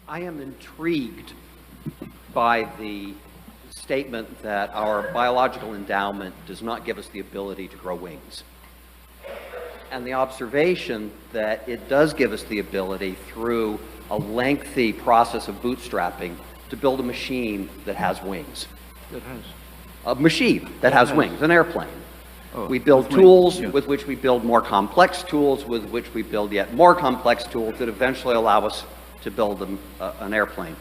I am intrigued by the statement that our biological endowment does not give us the ability to grow wings, and the observation that it does give us the ability through a lengthy process of bootstrapping to build a machine that has wings. That has? A machine that has wings, an airplane. Oh, we build wings, tools yeah. with which we build more complex tools, with which we build yet more complex tools that eventually allow us to build an airplane.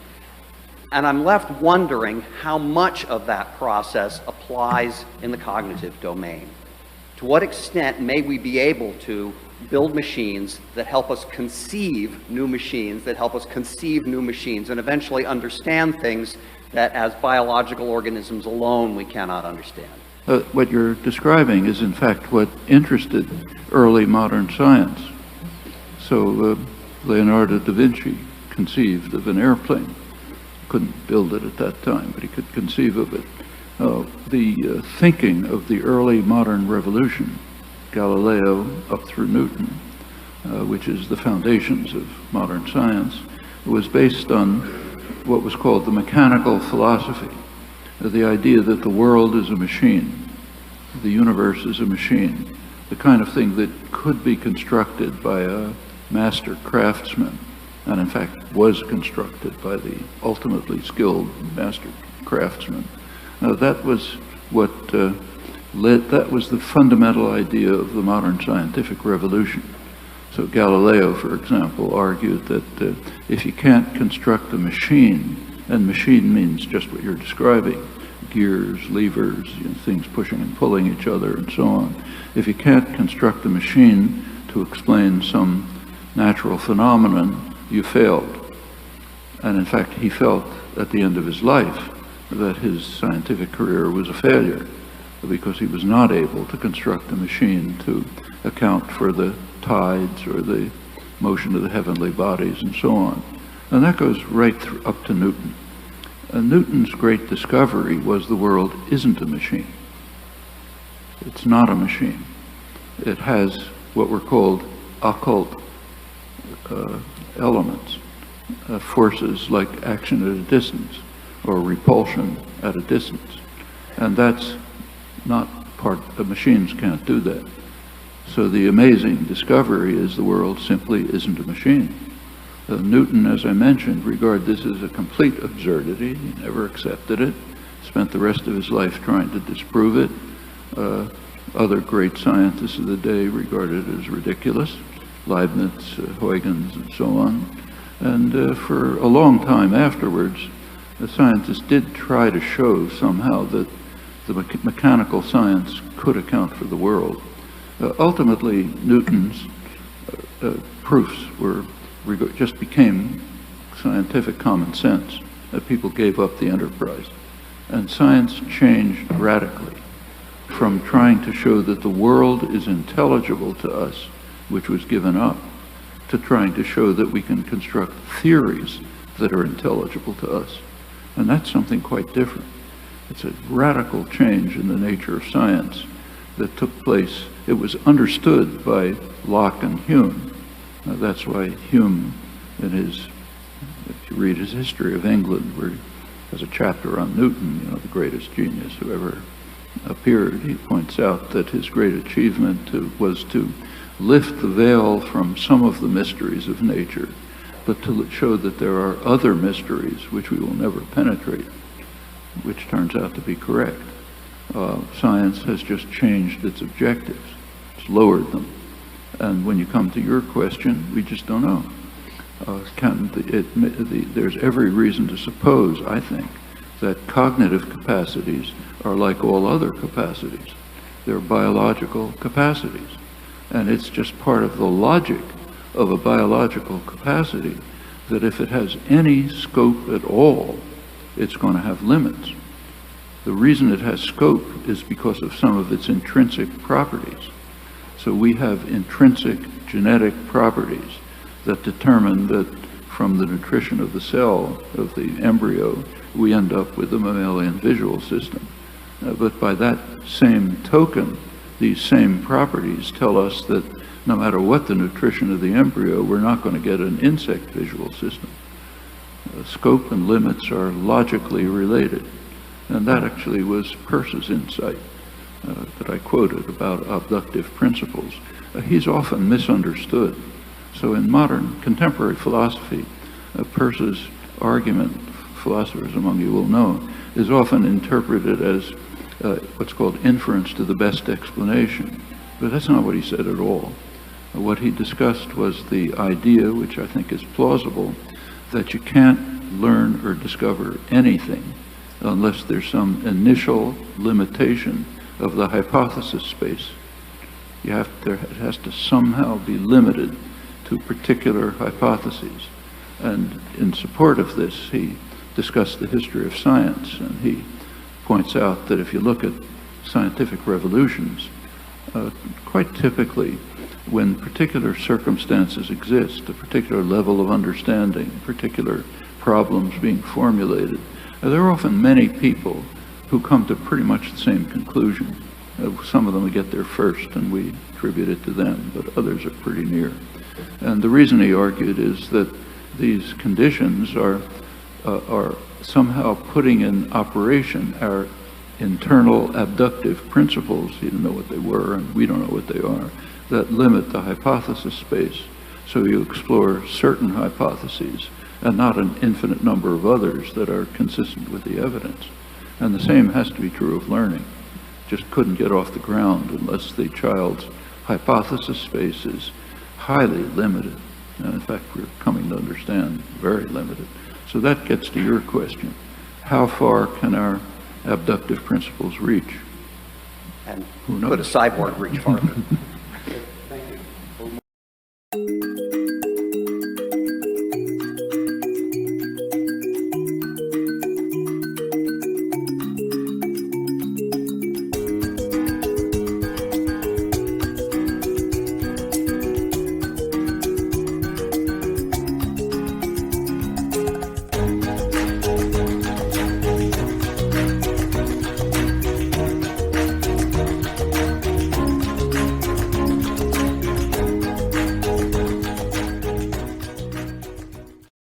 And I'm left wondering how much of that process applies in the cognitive domain. To what extent may we be able to build machines that help us conceive new machines, and eventually understand things that as biological organisms alone we cannot understand? What you're describing is in fact what interested early modern science. So Leonardo da Vinci conceived of an airplane. Couldn't build it at that time, but he could conceive of it. The thinking of the early modern revolution, Galileo up through Newton, which is the foundations of modern science, was based on what was called the mechanical philosophy, the idea that the world is a machine, the universe is a machine, the kind of thing that could be constructed by a master craftsman, and in fact was constructed by the ultimately skilled master craftsman. That was what that was the fundamental idea of the modern scientific revolution. So Galileo, for example, argued that if you can't construct a machine, and machine means just what you're describing, gears, levers, things pushing and pulling each other and so on. If you can't construct a machine to explain some natural phenomenon, you failed. And in fact, he felt at the end of his life that his scientific career was a failure because he was not able to construct a machine to account for the tides or the motion of the heavenly bodies and so on. And that goes right up to Newton. Newton's great discovery was the world isn't a machine. It's not a machine. It has what were called occult elements, forces like action at a distance or repulsion at a distance. And that's not part, the machines can't do that. So the amazing discovery is the world simply isn't a machine. Newton, as I mentioned, regarded this as a complete absurdity. He never accepted it, spent the rest of his life trying to disprove it. Other great scientists of the day regarded it as ridiculous, Leibniz, Huygens, and so on. And for a long time afterwards, the scientists did try to show somehow that the mechanical science could account for the world. Ultimately, Newton's proofs just became scientific common sense. People gave up the enterprise. And science changed radically from trying to show that the world is intelligible to us, which was given up, to trying to show that we can construct theories that are intelligible to us. And that's something quite different. It's a radical change in the nature of science that took place. It was understood by Locke and Hume. That's why Hume, in his, if you read his History of England, where he has a chapter on Newton, the greatest genius who ever appeared, he points out that his great achievement was to lift the veil from some of the mysteries of nature, but to show that there are other mysteries which we will never penetrate, which turns out to be correct. Science has just changed its objectives. It's lowered them. And when you come to your question, we just don't know. There's every reason to suppose, I think, that cognitive capacities are like all other capacities. They're biological capacities. And it's just part of the logic of a biological capacity that if it has any scope at all, it's going to have limits. The reason it has scope is because of some of its intrinsic properties. So we have intrinsic genetic properties that determine that from the nutrition of the cell, of the embryo, we end up with a mammalian visual system. But by that same token, these same properties tell us that no matter what the nutrition of the embryo, we're not going to get an insect visual system. Scope and limits are logically related. And that actually was Peirce's insight that I quoted about abductive principles. He's often misunderstood. So in modern contemporary philosophy, Peirce's argument, philosophers among you will know, is often interpreted as what's called inference to the best explanation. But that's not what he said at all. What he discussed was the idea, which I think is plausible, that you can't learn or discover anything unless there's some initial limitation of the hypothesis space. It has to somehow be limited to particular hypotheses. And in support of this, he discussed the history of science, and he points out that if you look at scientific revolutions, quite typically, when particular circumstances exist, a particular level of understanding, particular problems being formulated, there are often many people who come to pretty much the same conclusion. Some of them get there first and we attribute it to them, but others are pretty near. And the reason he argued is that these conditions are somehow putting in operation our internal abductive principles. He didn't know what they were, and we don't know what they are, that limit the hypothesis space. So you explore certain hypotheses and not an infinite number of others that are consistent with the evidence. And the same has to be true of learning. Just couldn't get off the ground unless the child's hypothesis space is highly limited. And in fact, we're coming to understand very limited. So that gets to your question. How far can our abductive principles reach? And Who knows? could a cyborg reach farther?